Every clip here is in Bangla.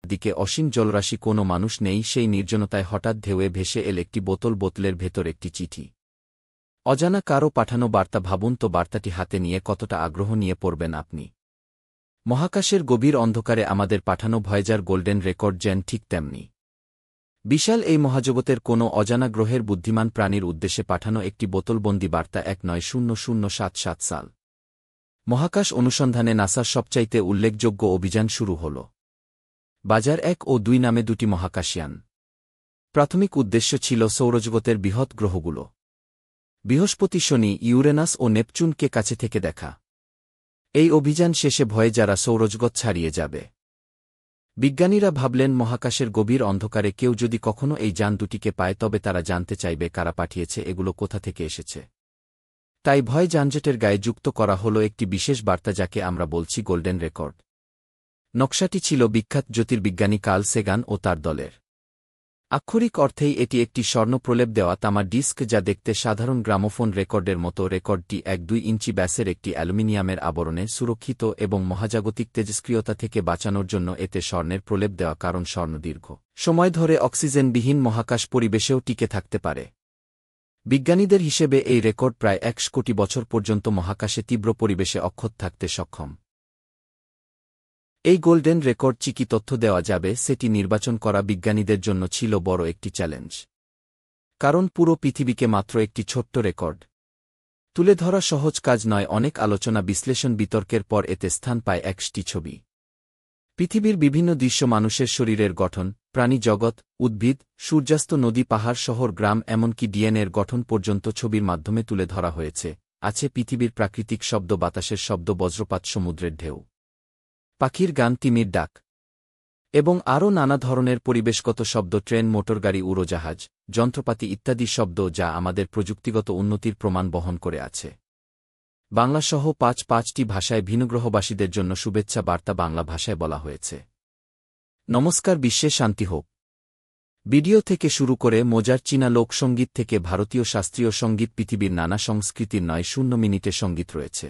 চারদিকে অসীম জলরাশি, কোনো মানুষ নেই, সেই নির্জনতায় হঠাৎ ঢেউয়ে ভেসে এল একটি বোতলের ভেতর একটি চিঠি। অজানা কারও পাঠানো বার্তা। ভাবুন তো বার্তাটি হাতে নিয়ে কতটা আগ্রহ নিয়ে পড়বেন আপনি। মহাকাশের গভীর অন্ধকারে আমাদের পাঠানো ভয়েজার গোল্ডেন রেকর্ড যেন ঠিক তেমনি। বিশাল এই মহাজগতের কোনো অজানা গ্রহের বুদ্ধিমান প্রাণীর উদ্দেশ্যে পাঠানো একটি বোতলবন্দি বার্তা। 190077 সাল। মহাকাশ অনুসন্ধানে নাসার সবচাইতে উল্লেখযোগ্য অভিযান শুরু হল। বাজার 1 ও 2 নামে দুটি মহাকাশযান। প্রাথমিক উদ্দেশ্য ছিল সৌরজগতের বৃহৎ গ্রহগুলো বৃহস্পতি, শনি, ইউরেনাস ও নেপচুনকে কাছে থেকে দেখা। এই অভিযান শেষে ভয়ে যারা সৌরজগৎ ছাড়িয়ে যাবে। বিজ্ঞানীরা ভাবলেন, মহাকাশের গভীর অন্ধকারে কেউ যদি কখনো এই যান দুটিকে পায় তবে তারা জানতে চাইবে কারা পাঠিয়েছে, এগুলো কোথা থেকে এসেছে। তাই ভয় যানজটের গায়ে যুক্ত করা হলো একটি বিশেষ বার্তা, যাকে আমরা বলছি গোল্ডেন রেকর্ড। নকশাটি ছিল বিখ্যাত জ্যোতির্বিজ্ঞানী কার্ল সেগান ও তার দলের। আক্ষরিক অর্থেই এটি একটি স্বর্ণ প্রলেপ দেওয়া তামার ডিস্ক, যা দেখতে সাধারণ গ্রামোফোন রেকর্ডের মতো। রেকর্ডটি 1-2 ইঞ্চি ব্যাসের একটি অ্যালুমিনিয়ামের আবরণে সুরক্ষিত এবং মহাজাগতিক তেজস্ক্রিয়তা থেকে বাঁচানোর জন্য এতে স্বর্ণের প্রলেপ দেওয়া, কারণ স্বর্ণ দীর্ঘ সময় ধরে অক্সিজেনবিহীন মহাকাশ পরিবেশেও টিকে থাকতে পারে। বিজ্ঞানীদের হিসেবে এই রেকর্ড প্রায় 100 কোটি বছর পর্যন্ত মহাকাশে তীব্র পরিবেশে অক্ষত থাকতে সক্ষম। এই গোল্ডেন রেকর্ড কি তথ্য দেওয়া যাবে সেটি নির্বাচন করা বিজ্ঞানীদের জন্য ছিল বড় একটি চ্যালেঞ্জ। কারণ পুরো পৃথিবীকে মাত্র একটি ছোট্ট রেকর্ড তুলে ধরা সহজ কাজ নয়। অনেক আলোচনা, বিশ্লেষণ, বিতর্কের পর এতে স্থান পায় 1টি ছবি। পৃথিবীর বিভিন্ন দৃশ্য, মানুষের শরীরের গঠন, প্রাণী জগৎ, উদ্ভিদ, সূর্যাস্ত, নদী, পাহাড়, শহর, গ্রাম, এমনকি ডিএনএর গঠন পর্যন্ত ছবির মাধ্যমে তুলে ধরা হয়েছে। আছে পৃথিবীর প্রাকৃতিক শব্দ, বাতাসের শব্দ, বজ্রপাত, সমুদ্রের ঢেউ, পাখির গান, তিমির ডাক এবং আরও নানা ধরনের পরিবেশগত শব্দ, ট্রেন, মোটরগাড়ি, উড়োজাহাজ, যন্ত্রপাতি ইত্যাদি শব্দ, যা আমাদের প্রযুক্তিগত উন্নতির প্রমাণ বহন করে আছে। বাংলাসহ 5টি ভাষায় ভিনগ্রহবাসীদের জন্য শুভেচ্ছা বার্তা বাংলা ভাষায় বলা হয়েছে। নমস্কার, বিশ্বে শান্তি হোক। ভিডিও থেকে শুরু করে মজার চীনা লোকসঙ্গীত থেকে ভারতীয় শাস্ত্রীয় সঙ্গীত, পৃথিবীর নানা সংস্কৃতির 0 মিনিটে সঙ্গীত রয়েছে।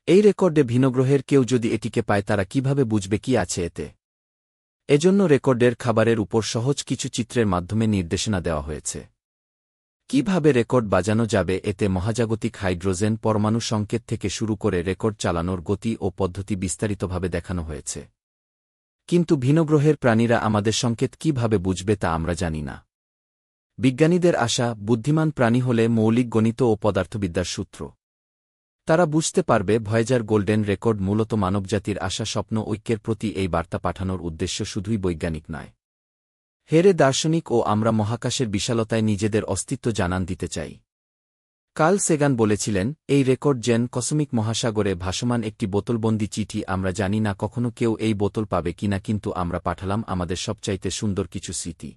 এই রেকর্ডে ভিনগ্রহের কেউ যদি এটিকে পায়, তারা কিভাবে বুঝবে কি আছে এতে? এজন্য রেকর্ডের খাবারের উপর সহজ কিছু চিত্রের মাধ্যমে নির্দেশনা দেওয়া হয়েছে। কিভাবে রেকর্ড বাজানো যাবে, এতে মহাজাগতিক হাইড্রোজেন পরমাণু সংকেত থেকে শুরু করে রেকর্ড চালানোর গতি ও পদ্ধতি বিস্তারিতভাবে দেখানো হয়েছে। কিন্তু ভিনগ্রহের প্রাণীরা আমাদের সংকেত কিভাবে বুঝবে তা আমরা জানি না। বিজ্ঞানীদের আশা, বুদ্ধিমান প্রাণী হলে মৌলিক গণিত ও পদার্থবিদ্যার সূত্র তারা বুঝতে পারবে। ভয়েজার গোল্ডেন রেকর্ড মূলত মানবজাতির আশা, স্বপ্ন, ঐক্যের প্রতি এই বার্তা পাঠানোর উদ্দেশ্য শুধুই বৈজ্ঞানিক নয়। হেরে দার্শনিক ও আমরা মহাকাশের বিশালতায় নিজেদের অস্তিত্ব জানান দিতে চাই। কার্ল সেগান বলেছিলেন, এই রেকর্ড যেন কসমিক মহাসাগরে ভাসমান একটি বোতলবন্দি চিঠি। আমরা জানি না কখনো কেউ এই বোতল পাবে কিনা, কিন্তু আমরা পাঠালাম আমাদের সবচাইতে সুন্দর কিছু স্মৃতি।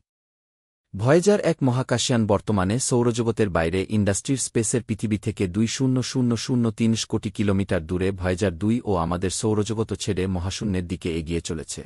ভয়েজার 1 মহাকাশযান বর্তমানে সৌরজগতের বাইরে ইন্ডাস্ট্রির স্পেসের পৃথিবী থেকে 2,000,030 কোটি কিলোমিটার দূরে। ভয়েজার 2 ও আমাদের সৌরজগৎ ছেড়ে মহাশূন্যের দিকে এগিয়ে চলেছে।